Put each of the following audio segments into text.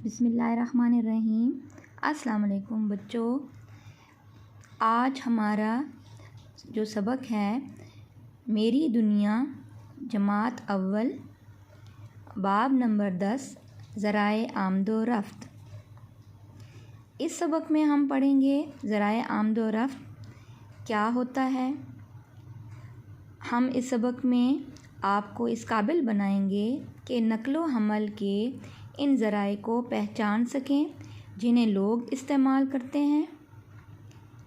बिस्मिल्लाहिर्रहमानिर्रहीम। अस्सलाम वालेकुम बच्चों। आज हमारा जो सबक है मेरी दुनिया जमात अव्वल बाब नंबर 10 ज़राए आमदो रफ्त। इस सबक में हम पढ़ेंगे ज़राए आमदो रफ्त क्या होता है। हम इस सबक में आपको इस काबिल बनाएंगे कि नक़्लो हमल के इन ज़राए को पहचान सकें जिन्हें लोग इस्तेमाल करते हैं।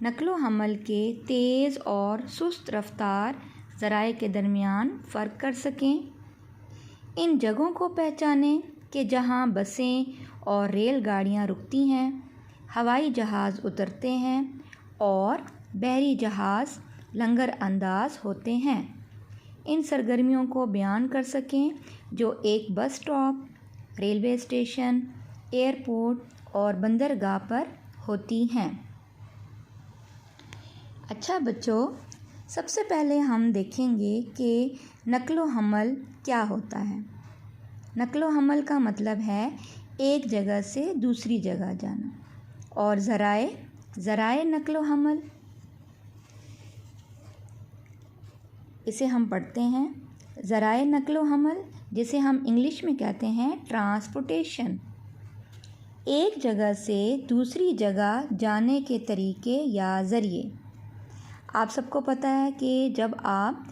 नक़्लो हमल के तेज़ और सुस्त रफ्तार ज़राए के दरमियान फ़र्क कर सकें। इन जगहों को पहचानें कि जहां बसें और रेलगाड़ियां रुकती हैं, हवाई जहाज़ उतरते हैं और बहरी जहाज़ लंगर अंदाज होते हैं। इन सरगर्मियों को बयान कर सकें जो एक bus stop, railway station, airport और बंदरगाह पर होती हैं। अच्छा बच्चों, सबसे पहले हम देखेंगे कि नक़्लो हमल क्या होता है। नक़्लो हमल का मतलब है एक जगह से दूसरी जगह जाना। और ज़राए नक़्लो हमल, इसे हम पढ़ते हैं ज़राए नक़्लो हमल, जिसे हम इंग्लिश में कहते हैं ट्रांसपोर्टेशन। एक जगह से दूसरी जगह जाने के तरीके या ज़रिए। आप सबको पता है कि जब आप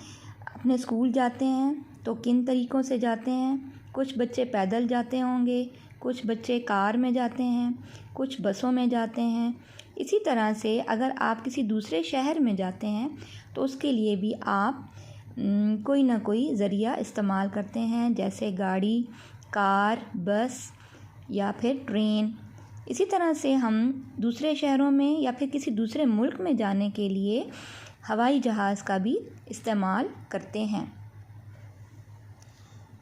अपने स्कूल जाते हैं तो किन तरीक़ों से जाते हैं। कुछ बच्चे पैदल जाते होंगे, कुछ बच्चे कार में जाते हैं, कुछ बसों में जाते हैं। इसी तरह से अगर आप किसी दूसरे शहर में जाते हैं तो उसके लिए भी आप कोई ना कोई ज़रिया इस्तेमाल करते हैं, जैसे गाड़ी, कार, बस या फिर ट्रेन। इसी तरह से हम दूसरे शहरों में या फिर किसी दूसरे मुल्क में जाने के लिए हवाई जहाज़ का भी इस्तेमाल करते हैं।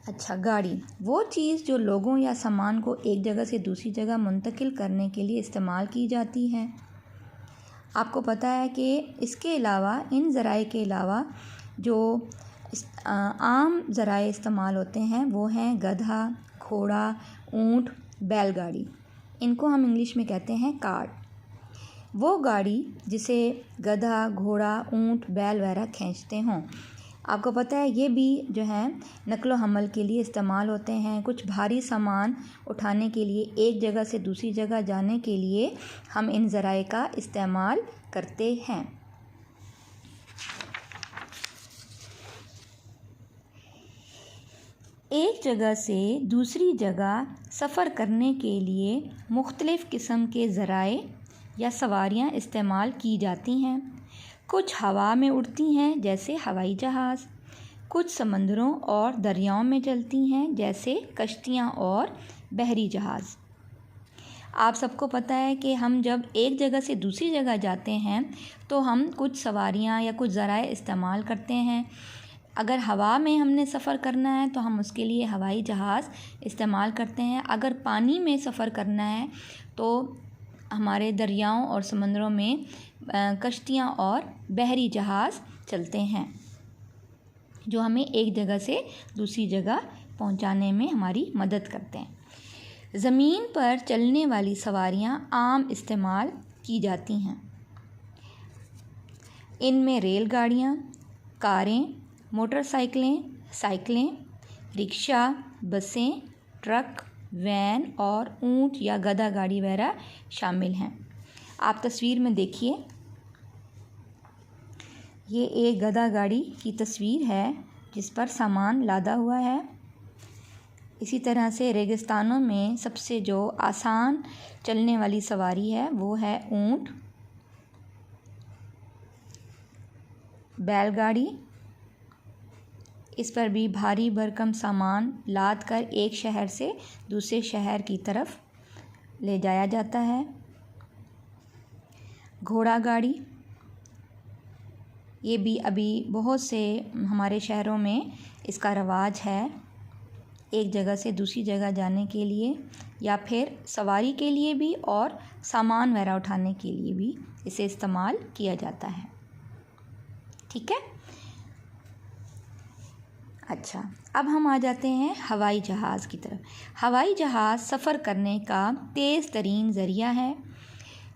अच्छा, गाड़ी वो चीज़ जो लोगों या सामान को एक जगह से दूसरी जगह मुंतकिल करने के लिए इस्तेमाल की जाती है। आपको पता है कि इसके अलावा, इन ज़राए के अलावा जो आम ज़राए इस्तेमाल होते हैं वो हैं गधा, घोड़ा, ऊँट, बैलगाड़ी। इनको हम इंग्लिश में कहते हैं कार्ट। वो गाड़ी जिसे गधा, घोड़ा, ऊँट, बैल वगैरह खींचते हों। आपको पता है ये भी जो है नक़्लो हमल के लिए इस्तेमाल होते हैं। कुछ भारी सामान उठाने के लिए, एक जगह से दूसरी जगह जाने के लिए हम इन ज़राए का इस्तेमाल करते हैं। एक जगह से दूसरी जगह सफ़र करने के लिए मुख्तलिफ़ किस्म के ज़राए या सवारियाँ इस्तेमाल की जाती हैं। कुछ हवा में उड़ती हैं जैसे हवाई जहाज़, कुछ समंदरों और दरियाओं में चलती हैं जैसे कश्तियाँ और बहरी जहाज़। आप सबको पता है कि हम जब एक जगह से दूसरी जगह जाते हैं तो हम कुछ सवारियाँ या कुछ ज़राए इस्तेमाल करते हैं। अगर हवा में हमने सफ़र करना है तो हम उसके लिए हवाई जहाज़ इस्तेमाल करते हैं। अगर पानी में सफ़र करना है तो हमारे दरियाओं और समंदरों में कश्तियाँ और बहरी जहाज़ चलते हैं जो हमें एक जगह से दूसरी जगह पहुंचाने में हमारी मदद करते हैं। ज़मीन पर चलने वाली सवारियां आम इस्तेमाल की जाती हैं। इनमें रेलगाड़ियां, कारें, मोटरसाइकिलें, साइकिलें, रिक्शा, बसें, ट्रक, वैन और ऊंट या गधा गाड़ी वगैरह शामिल हैं। आप तस्वीर में देखिए, ये एक गधा गाड़ी की तस्वीर है जिस पर सामान लादा हुआ है। इसी तरह से रेगिस्तानों में सबसे जो आसान चलने वाली सवारी है वो है ऊंट, बैलगाड़ी। इस पर भी भारी भरकम सामान लाद कर एक शहर से दूसरे शहर की तरफ ले जाया जाता है। घोड़ा गाड़ी, ये भी अभी बहुत से हमारे शहरों में इसका रवाज है। एक जगह से दूसरी जगह जाने के लिए या फिर सवारी के लिए भी और सामान वगैरह उठाने के लिए भी इसे इस्तेमाल किया जाता है। ठीक है। अच्छा, अब हम आ जाते हैं हवाई जहाज़ की तरफ। हवाई जहाज़ सफ़र करने का तेज़ तरीन ज़रिया है।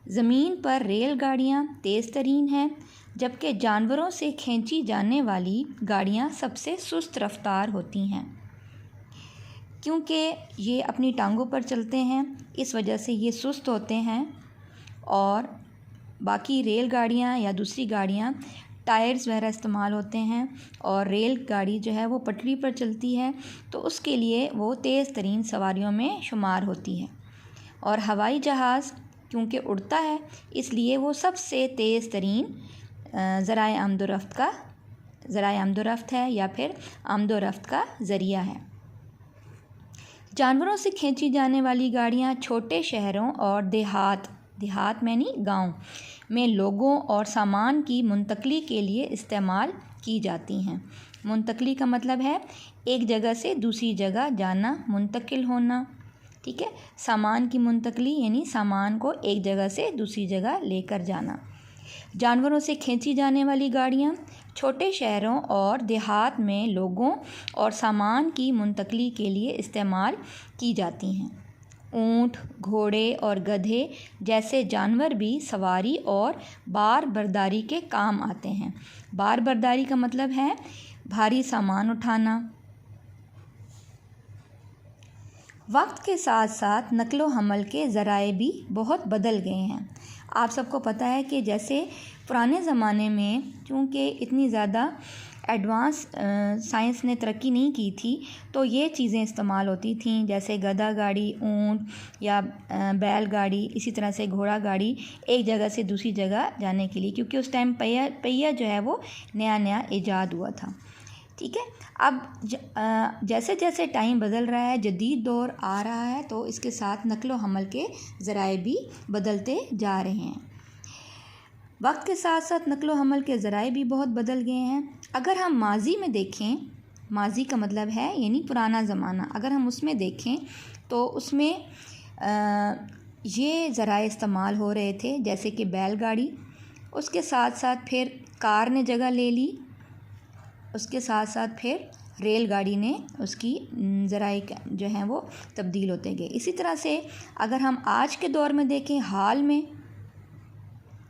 ज़मीन पर रेलगाड़ियाँ तेज़ तरीन हैं, जबकि जानवरों से खींची जाने वाली गाड़ियाँ सबसे सुस्त रफ्तार होती हैं। क्योंकि ये अपनी टांगों पर चलते हैं, इस वजह से ये सुस्त होते हैं। और बाकी रेलगाड़ियाँ या दूसरी गाड़ियाँ टायर्स वगैरह इस्तेमाल होते हैं, और रेलगाड़ी जो है वो पटरी पर चलती है, तो उसके लिए वो तेज़ तरीन सवारियों में शुमार होती है। और हवाई जहाज़ क्योंकि उड़ता है, इसलिए वो सबसे तेज़ तरीन ज़राए आमदोरफ्त है या फिर आमदोरफ्त का ज़रिया है। जानवरों से खींची जाने वाली गाड़ियाँ छोटे शहरों और देहात यानी गाँव में लोगों और सामान की मुंतकली के लिए इस्तेमाल की जाती हैं। मुंतकली का मतलब है एक जगह से दूसरी जगह जाना, मुंतकिल होना। ठीक है, सामान की मुंतकली यानी सामान को एक जगह से दूसरी जगह लेकर जाना। जानवरों से खींची जाने वाली गाड़ियाँ छोटे शहरों और देहात में लोगों और सामान की मुंतकली के लिए इस्तेमाल की जाती हैं। ऊँट, घोड़े और गधे जैसे जानवर भी सवारी और बार बर्दारी के काम आते हैं। बार बर्दारी का मतलब है भारी सामान उठाना। वक्त के साथ साथ नक़्लो हमल के ज़राए भी बहुत बदल गए हैं। आप सबको पता है कि जैसे पुराने ज़माने में चूँकि इतनी ज़्यादा एडवांस साइंस ने तरक्की नहीं की थी, तो ये चीज़ें इस्तेमाल होती थीं, जैसे गधा गाड़ी, ऊँट या बैलगाड़ी, इसी तरह से घोड़ा गाड़ी एक जगह से दूसरी जगह जाने के लिए, क्योंकि उस टाइम पहिया जो है वो नया ईजाद हुआ था। ठीक है, अब जैसे जैसे टाइम बदल रहा है, जदीद दौर आ रहा है, तो इसके साथ नक़्लो हमल के ज़राए भी बदलते जा रहे हैं। वक्त के साथ साथ नक़्लो हमल के ज़राए भी बहुत बदल गए हैं। अगर हम माजी में देखें, माजी का मतलब है यानी पुराना ज़माना, अगर हम उसमें देखें तो उसमें ये ज़राए इस्तेमाल हो रहे थे, जैसे कि बैलगाड़ी, उसके साथ साथ फिर कार ने जगह ले ली, उसके साथ साथ फिर रेलगाड़ी ने उसकी ज़राए जो हैं वो तब्दील होते गए। इसी तरह से अगर हम आज के दौर में देखें, हाल में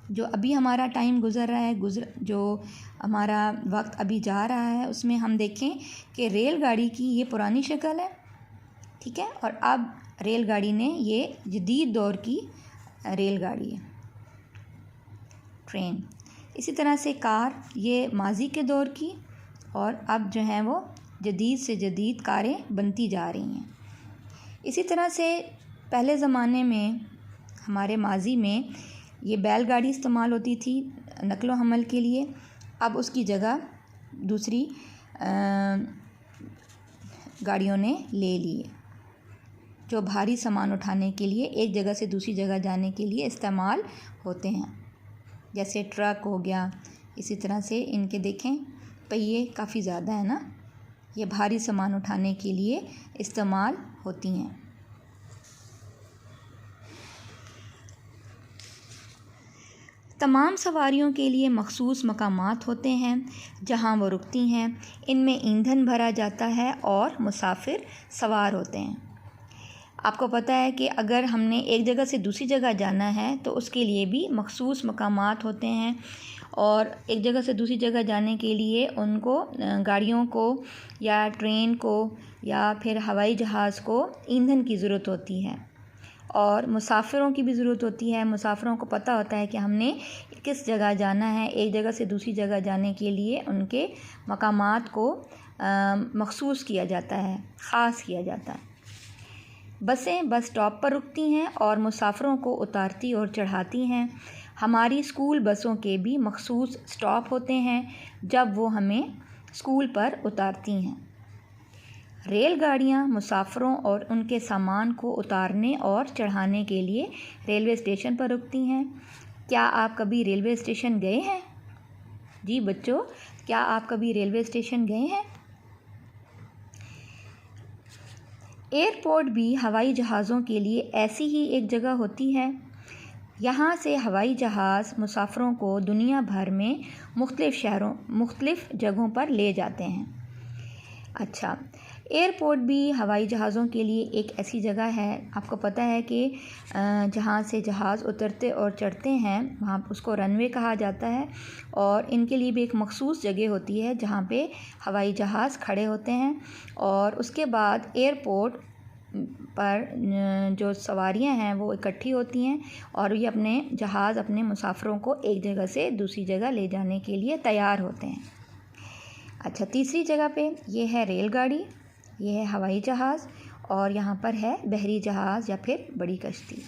जो अभी हमारा टाइम गुज़र रहा है, जो हमारा वक्त अभी जा रहा है, उसमें हम देखें कि रेलगाड़ी की ये पुरानी शक्ल है। ठीक है, और अब रेलगाड़ी ने ये जदीद दौर की रेलगाड़ी है, ट्रेन। इसी तरह से कार ये माजी के दौर की, और अब जो है वो जदीद से जदीद कारें बनती जा रही हैं। इसी तरह से पहले ज़माने में, हमारे माजी में, ये बैलगाड़ी इस्तेमाल होती थी नक़्लो हमल के लिए। अब उसकी जगह दूसरी गाड़ियों ने ले ली है, जो भारी सामान उठाने के लिए एक जगह से दूसरी जगह जाने के लिए इस्तेमाल होते हैं, जैसे ट्रक हो गया। इसी तरह से इनके देखें पहिए काफ़ी ज़्यादा है ना, ये भारी सामान उठाने के लिए इस्तेमाल होती हैं। तमाम सवारियों के लिए मखसूस मकामात होते हैं जहां वो रुकती हैं। इनमें ईंधन भरा जाता है और मुसाफिर सवार होते हैं। आपको पता है कि अगर हमने एक जगह से दूसरी जगह जाना है तो उसके लिए भी मखसूस मकामात होते हैं, और एक जगह से दूसरी जगह जाने के लिए उनको गाड़ियों को या ट्रेन को या फिर हवाई जहाज़ को ईंधन की ज़रूरत होती है, और मुसाफिरों की भी ज़रूरत होती है। मुसाफिरों को पता होता है कि हमने किस जगह जाना है। एक जगह से दूसरी जगह जाने के लिए उनके मकामात को मखसूस किया जाता है, ख़ास किया जाता है। बसें बस स्टॉप पर रुकती हैं और मुसाफिरों को उतारती और चढ़ाती हैं। हमारी स्कूल बसों के भी मखसूस स्टॉप होते हैं जब वो हमें स्कूल पर उतारती हैं। रेलगाड़ियाँ मुसाफिरों और उनके सामान को उतारने और चढ़ाने के लिए रेलवे स्टेशन पर रुकती हैं। क्या आप कभी रेलवे स्टेशन गए हैं? जी बच्चों, क्या आप कभी रेलवे स्टेशन गए हैं? एयरपोर्ट भी हवाई जहाज़ों के लिए ऐसी ही एक जगह होती है। यहाँ से हवाई जहाज़ मुसाफिरों को दुनिया भर में मुख्तलिफ़ जगहों पर ले जाते हैं। अच्छा, एयरपोर्ट भी हवाई जहाज़ों के लिए एक ऐसी जगह है, आपको पता है कि जहाँ से जहाज़ उतरते और चढ़ते हैं वहाँ उसको रनवे कहा जाता है, और इनके लिए भी एक मखसूस जगह होती है जहाँ पे हवाई जहाज़ खड़े होते हैं। और उसके बाद एयरपोर्ट पर जो सवारियां हैं वो इकट्ठी होती हैं और ये अपने जहाज़ अपने मुसाफिरों को एक जगह से दूसरी जगह ले जाने के लिए तैयार होते हैं। अच्छा, तीसरी जगह पे ये है रेलगाड़ी, ये है हवाई जहाज़, और यहाँ पर है बहरी जहाज़ या फिर बड़ी कश्ती।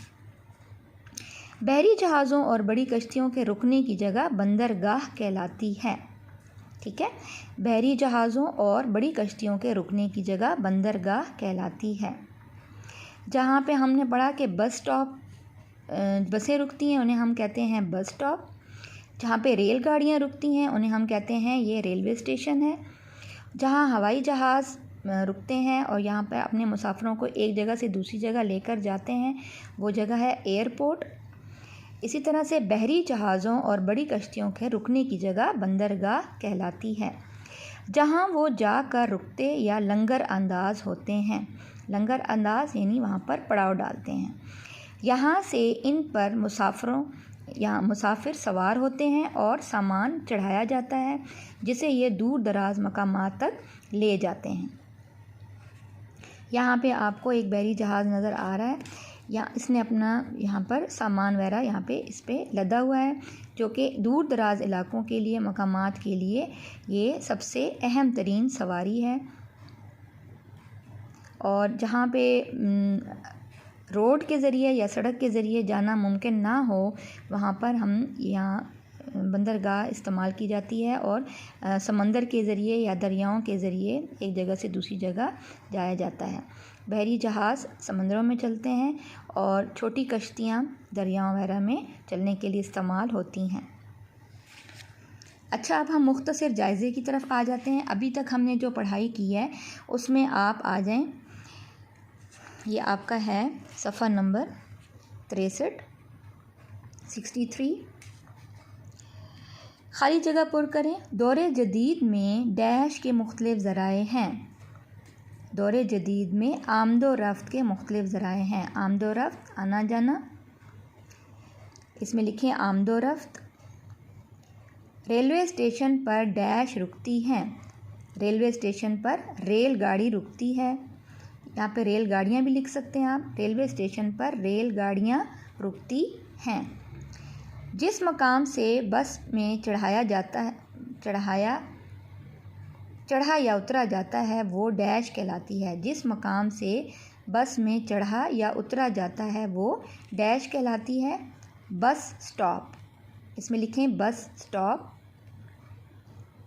बहरी जहाज़ों और बड़ी कश्तियों के रुकने की जगह बंदरगाह कहलाती है। ठीक है, बहरी जहाज़ों और बड़ी कश्तियों के रुकने की जगह बंदरगाह कहलाती है। जहाँ पे हमने पढ़ा कि बस स्टॉप, बसें रुकती हैं उन्हें हम कहते हैं बस स्टॉप। जहाँ पे रेलगाड़ियाँ रुकती हैं उन्हें हम कहते हैं ये रेलवे स्टेशन है। जहाँ हवाई जहाज़ रुकते हैं और यहाँ पर अपने मुसाफिरों को एक जगह से दूसरी जगह लेकर जाते हैं वो जगह है एयरपोर्ट। इसी तरह से बहरी जहाज़ों और बड़ी कश्तियों के रुकने की जगह बंदरगाह कहलाती है, जहाँ वो जाकर रुकते या लंगर अंदाज होते हैं। लंगर अंदाज यानी वहाँ पर पड़ाव डालते हैं। यहाँ से इन पर मुसाफिर सवार होते हैं और सामान चढ़ाया जाता है जिसे ये दूर दराज मकामात तक ले जाते हैं। यहाँ पे आपको एक बहरी जहाज़ नज़र आ रहा है, या इसने अपना यहाँ पर सामान वगैरह यहाँ पे इस पर लदा हुआ है, जो कि दूर दराज इलाकों के लिए मकामात के लिए ये सबसे अहम तरीन सवारी है। और जहाँ पे रोड के ज़रिए या सड़क के ज़रिए जाना मुमकिन ना हो वहाँ पर हम यहाँ बंदरगाह इस्तेमाल की जाती है, और समंदर के ज़रिए या दरियाओं के ज़रिए एक जगह से दूसरी जगह जाया जाता है। बहरी जहाज़ समंदरों में चलते हैं और छोटी कश्तियाँ दरियाओं वगैरह में चलने के लिए इस्तेमाल होती हैं। अच्छा, अब हम मुख्तसर जायज़े की तरफ आ जाते हैं। अभी तक हमने जो पढ़ाई की है उसमें आप आ जाएं, ये आपका है सफ़ा नंबर 63 खाली जगह पुर करें। दौरे जदीद में डैश के मुख्तलिफ ज़राए हैं। दौरे जदीद में आमदो रफ्त के मुख्तलिफ ज़राए हैं। आमदो रफ्त आना जाना, इसमें लिखें आमदो रफ्त। रेलवे स्टेशन पर डैश रुकती हैं। रेलवे स्टेशन पर रेलगाड़ी रुकती है। यहाँ पे रेलगाड़ियाँ भी लिख सकते हैं आप। रेलवे स्टेशन पर रेलगाड़ियाँ रुकती हैं। जिस मकाम से बस में चढ़ा या उतरा जाता है वो डैश कहलाती है। जिस मकाम से बस में चढ़ा या उतरा जाता है वो डैश कहलाती है। बस स्टॉप, इसमें लिखें बस स्टॉप।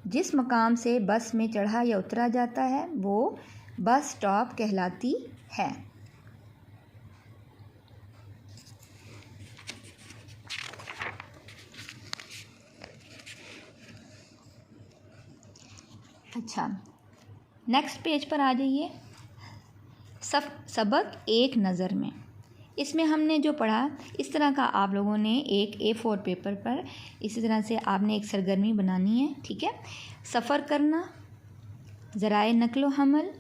जिस मकाम से बस में चढ़ा या उतरा जाता है वो बस स्टॉप कहलाती है। अच्छा, नेक्स्ट पेज पर आ जाइए। सबक एक नज़र में। इसमें हमने जो पढ़ा इस तरह का आप लोगों ने एक A4 पेपर पर इसी तरह से आपने एक सरगर्मी बनानी है। ठीक है, सफ़र करना, ज़राए नक्लो हमल।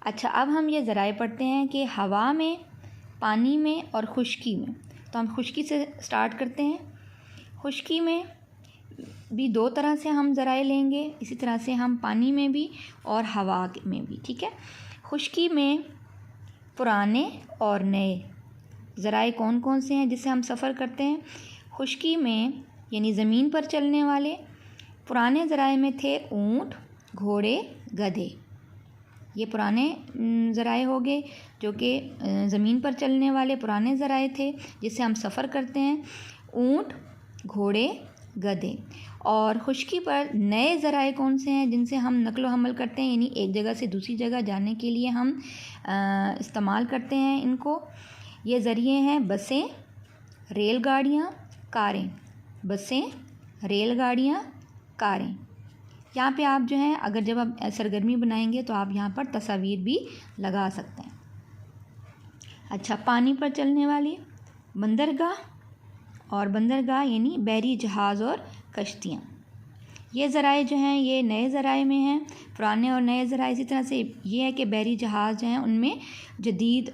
अच्छा, अब हम ये ज़राए पढ़ते हैं कि हवा में, पानी में और खुश्की में। तो हम खुश्की से स्टार्ट करते हैं। खुश्की में भी दो तरह से हम ज़राए लेंगे, इसी तरह से हम पानी में भी और हवा में भी। ठीक है, खुश्की में पुराने और नए ज़राए कौन कौन से हैं जिससे हम सफ़र करते हैं। खुश्की में यानी ज़मीन पर चलने वाले पुराने ज़राए में थे ऊँट, घोड़े, गधे। ये पुराने ज़राए हो गए जो कि ज़मीन पर चलने वाले पुराने ज़राए थे जिससे हम सफ़र करते हैं, ऊँट, घोड़े, गधे। और खुश्की पर नए ज़राए कौन से हैं जिनसे हम नक़्ल हमल करते हैं, यानी एक जगह से दूसरी जगह जाने के लिए हम इस्तेमाल करते हैं इनको। ये ज़रिए हैं बसें, रेलगाड़ियाँ, कारें। बसें, रेलगाड़ियाँ, कारें। यहाँ पे आप जो हैं अगर जब आप सरगर्मी बनाएंगे तो आप यहाँ पर तस्वीर भी लगा सकते हैं। अच्छा, पानी पर चलने वाली बंदरगाह, और बंदरगाह यानी बहरी जहाज़ और कश्तियाँ। ये ज़राए जो हैं ये नए ज़राए में हैं, पुराने और नए ज़राए। इसी तरह से ये है कि बहरी जहाज़ जो हैं उनमें जदीद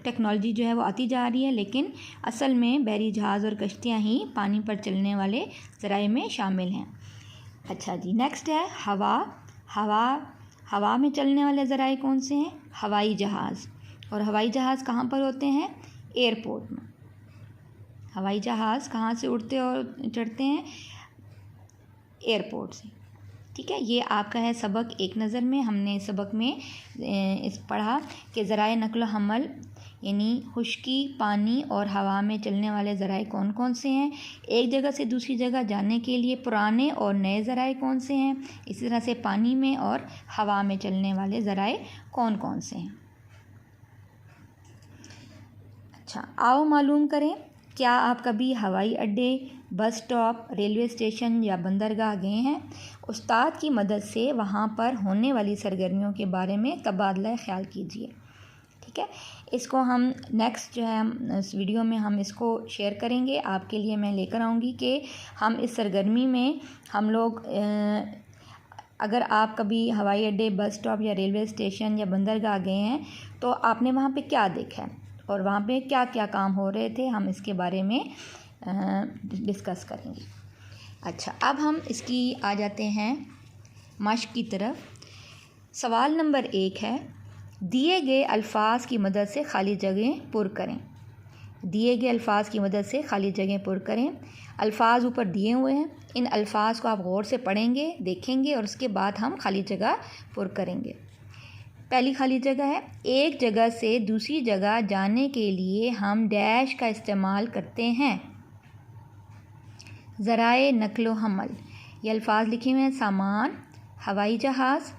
टेक्नोलॉजी जो है वो आती जा रही है, लेकिन असल में बहरी जहाज़ और कश्तियाँ ही पानी पर चलने वाले ज़राए में शामिल हैं। अच्छा जी, नेक्स्ट है हवा। हवा में चलने वाले ज़राए कौन से हैं? हवाई जहाज़। और हवाई जहाज़ कहाँ पर होते हैं? एयरपोर्ट में। हवाई जहाज़ कहाँ से उड़ते और चढ़ते हैं? एयरपोर्ट से। ठीक है, ये आपका है सबक एक नज़र में। हमने इस सबक में इस पढ़ा कि ज़राए नक़्ल हमल यानी खुश्की, पानी और हवा में चलने वाले ज़राए कौन कौन से हैं। एक जगह से दूसरी जगह जाने के लिए पुराने और नए ज़राए कौन से हैं। इसी तरह से पानी में और हवा में चलने वाले ज़राए कौन कौन से हैं। अच्छा, आओ मालूम करें, क्या आप कभी हवाई अड्डे, बस स्टॉप, रेलवे स्टेशन या बंदरगाह गए हैं? उस्ताद की मदद से वहाँ पर होने वाली सरगर्मियों के बारे में तबादला ख्याल कीजिए। ठीक है, इसको हम नेक्स्ट जो है इस वीडियो में हम इसको शेयर करेंगे। आपके लिए मैं लेकर आऊँगी कि हम इस सरगर्मी में हम लोग अगर आप कभी हवाई अड्डे, बस स्टॉप या रेलवे स्टेशन या बंदरगाह गए हैं तो आपने वहाँ पे क्या देखा है और वहाँ पे क्या क्या काम हो रहे थे, हम इसके बारे में डिस्कस करेंगे। अच्छा, अब हम इसकी आ जाते हैं मश्क की तरफ। सवाल नंबर 1 है, दिए गए अल्फाज की मदद से खाली जगह पुर करें। दिए गए अल्फाज की मदद से खाली जगह पुर करें। अल्फाज ऊपर दिए हुए हैं, इन अल्फाज को आप गौर से पढ़ेंगे, देखेंगे और उसके बाद हम खाली जगह पुर करेंगे। पहली खाली जगह है, एक जगह से दूसरी जगह जाने के लिए हम डैश का इस्तेमाल करते हैं। ज़राए नक़्लो हमल, ये अल्फाज लिखे हुए हैं, सामान, हवाई जहाज़,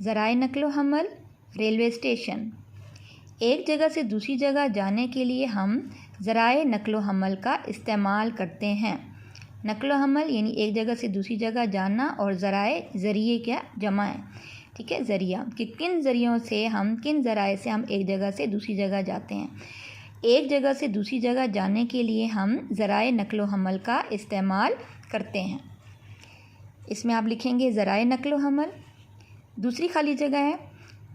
ज़राए नक़्लो हमल, रेलवे स्टेशन। एक जगह से दूसरी जगह जाने के लिए हम ज़राए नक़्लो हमल का इस्तेमाल करते हैं। नक़्लो हमल यानी एक जगह से दूसरी जगह जाना और ज़राए ज़रिए क्या जमा है। ठीक है, ज़रिया कि किन ज़रियों से हम, किन ज़राए से हम एक जगह से दूसरी जगह जाते हैं। एक जगह से दूसरी जगह जाने के लिए हम ज़राए नक़्लो हमल का इस्तेमाल करते हैं। इसमें आप लिखेंगे ज़राए नक़्लो हमल। दूसरी खाली जगह है,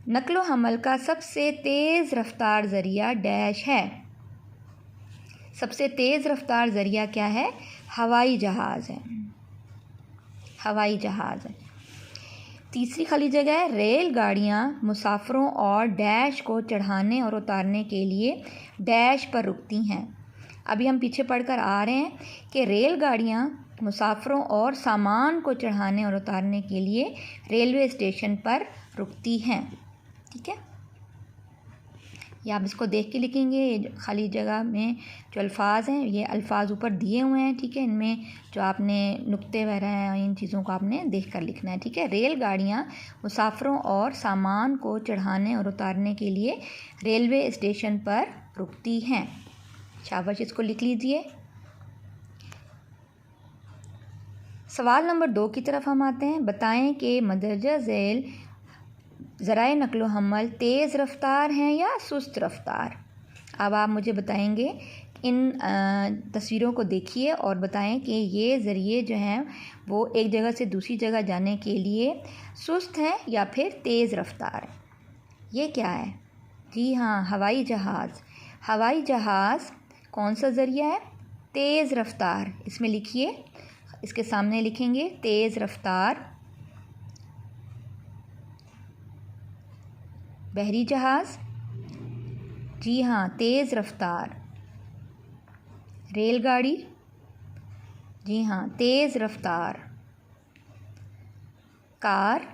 नक़्लो हमल का सबसे तेज़ रफ्तार ज़रिया डैश है। सबसे तेज़ रफ्तार ज़रिया क्या है? हवाई जहाज़ है। हवाई जहाज़ है। तीसरी खाली जगह है, रेलगाड़ियाँ मुसाफिरों और डैश को चढ़ाने और उतारने के लिए डैश पर रुकती हैं। अभी हम पीछे पढ़कर आ रहे हैं कि रेलगाड़ियाँ मुसाफिरों और सामान को चढ़ाने और उतारने के लिए रेलवे स्टेशन पर रुकती हैं। ठीक है, ये आप इसको देख के लिखेंगे। खाली जगह में जो अल्फाज हैं, ये अल्फाज ऊपर दिए हुए हैं। ठीक है, इनमें जो आपने नुक्ते वगैरह हैं, इन चीज़ों को आपने देख कर लिखना है। ठीक है, रेलगाड़ियाँ मुसाफिरों और सामान को चढ़ाने और उतारने के लिए रेलवे स्टेशन पर रुकती हैं। शाबाश, इसको लिख लीजिए। सवाल नंबर 2 की तरफ हम आते हैं। बताएं कि मदरजा झेल ज़राए नक़्लो हमल तेज़ रफ्तार हैं या सुस्त रफ्तार। अब आप मुझे बताएंगे, इन तस्वीरों को देखिए और बताएं कि ये ज़रिए जो हैं वो एक जगह से दूसरी जगह जाने के लिए सुस्त हैं या फिर तेज़ रफ्तार। ये क्या है? जी हाँ, हवाई जहाज़। हवाई जहाज़ कौन सा ज़रिया है? तेज़ रफ्तार। इसमें लिखिए, इसके सामने लिखेंगे तेज़ रफ्तार। बहरी जहाज़, जी हाँ, तेज़ रफ्तार। रेलगाड़ी, जी हाँ, तेज़ रफ्तार। कार,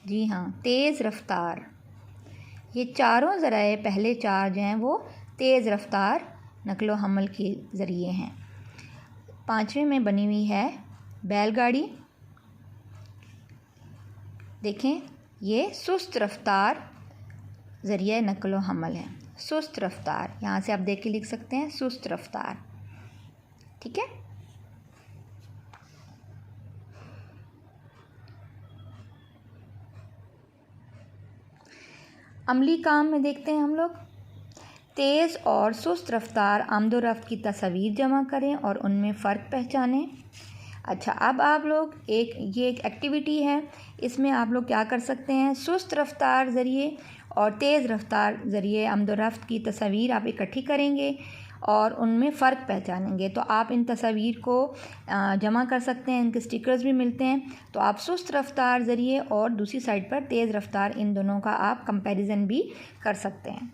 जी हाँ, तेज़ रफ्तार। ये चारों ज़राए, पहले चार जो हैं वो तेज़ रफ्तार नक़्लो हमल के ज़रिए हैं। पाँचवें में बनी हुई है बैलगाड़ी। देखें, ये सुस्त रफ्तार ज़रिया नक़्लो हमल है। सुस्त रफ्तार, यहाँ से आप देख के लिख सकते हैं, सुस्त रफ्तार। ठीक है, अमली काम में देखते हैं हम लोग। तेज़ और सुस्त रफ्तार आमदो रफ्त की तस्वीर जमा करें और उनमें फ़र्क पहचानें। अच्छा, अब आप लोग ये एक एक्टिविटी है, इसमें आप लोग क्या कर सकते हैं, सुस्त रफ्तार ज़रिए और तेज़ रफ्तार ज़रिए आमदोरफ्त की तस्वीर आप इकट्ठी करेंगे और उनमें फ़र्क पहचानेंगे। तो आप इन तस्वीर को जमा कर सकते हैं, इनके स्टिकर्स भी मिलते हैं। तो आप सुस्त रफ्तार ज़रिए और दूसरी साइड पर तेज़ रफ्तार, इन दोनों का आप कंपैरिजन भी कर सकते हैं।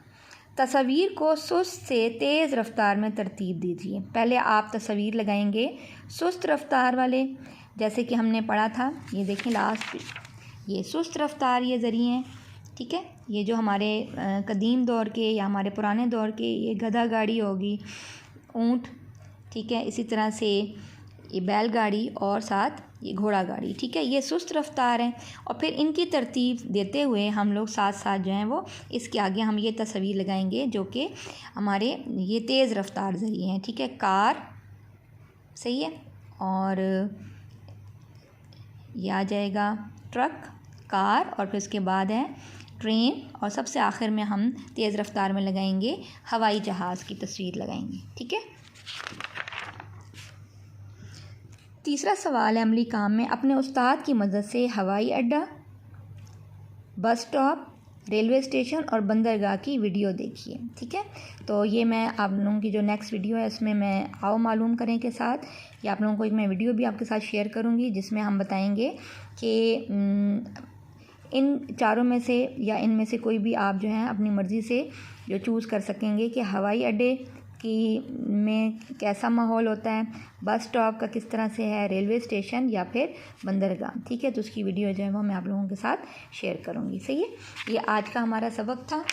तस्वीर को सुस्त से तेज़ रफ्तार में तरतीब दीजिए। पहले आप तस्वीर लगाएंगे सुस्त रफ्तार वाले, जैसे कि हमने पढ़ा था, ये देखें लास्ट, ये सुस्त रफ्तार ये ज़रिए हैं, ठीक है। ये जो हमारे कदीम दौर के या हमारे पुराने दौर के, ये गधा गाड़ी होगी, ऊँट, ठीक है। इसी तरह से ये बैलगाड़ी और साथ ये घोड़ा गाड़ी, ठीक है। ये सुस्त रफ्तार है और फिर इनकी तरतीब देते हुए हम लोग साथ साथ जो हैं वो इसके आगे हम ये तस्वीर लगाएंगे जो कि हमारे ये तेज़ रफ्तार ज़रिए हैं, ठीक है। कार, सही है, और ये आ जाएगा ट्रक, कार, और फिर उसके बाद है ट्रेन, और सबसे आखिर में हम तेज़ रफ्तार में लगाएंगे हवाई जहाज़ की तस्वीर लगाएंगे, ठीक है। तीसरा सवाल है अमली काम में, अपने उस्ताद की मदद से हवाई अड्डा, बस स्टॉप, रेलवे स्टेशन और बंदरगाह की वीडियो देखिए, ठीक है। तो ये मैं आप लोगों की जो नेक्स्ट वीडियो है उसमें मैं आओ मालूम करें के साथ, या आप लोगों को एक मैं वीडियो भी आपके साथ शेयर करूँगी जिसमें हम बताएंगे कि इन चारों में से या इनमें से कोई भी आप जो है अपनी मर्ज़ी से जो चूज़ कर सकेंगे कि हवाई अड्डे की में कैसा माहौल होता है, बस स्टॉप का किस तरह से है, रेलवे स्टेशन या फिर बंदरगाह, ठीक है। तो उसकी वीडियो जो है वो मैं आप लोगों के साथ शेयर करूँगी, सही है। ये आज का हमारा सबक था।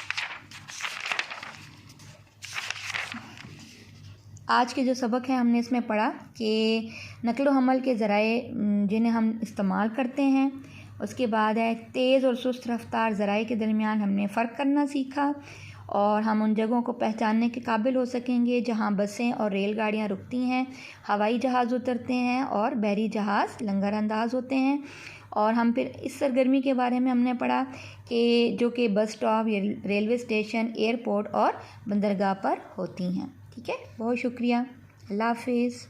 आज के जो सबक है हमने इसमें पढ़ा कि नकलो हमल के ज़राए जिन्हें हम इस्तेमाल करते हैं, उसके बाद है तेज़ और सुस्त रफ्तार ज़राए के दरमियान हमने फ़र्क करना सीखा, और हम उन जगहों को पहचानने के काबिल हो सकेंगे जहां बसें और रेलगाड़ियां रुकती हैं, हवाई जहाज़ उतरते हैं और बहरी जहाज़ लंगर अंदाज होते हैं। और हम फिर इस सरगर्मी के बारे में हमने पढ़ा कि जो कि bus stop, railway station, airport और बंदरगाह पर होती हैं, ठीक है। बहुत शुक्रिया, अल्लाह हाफिज़।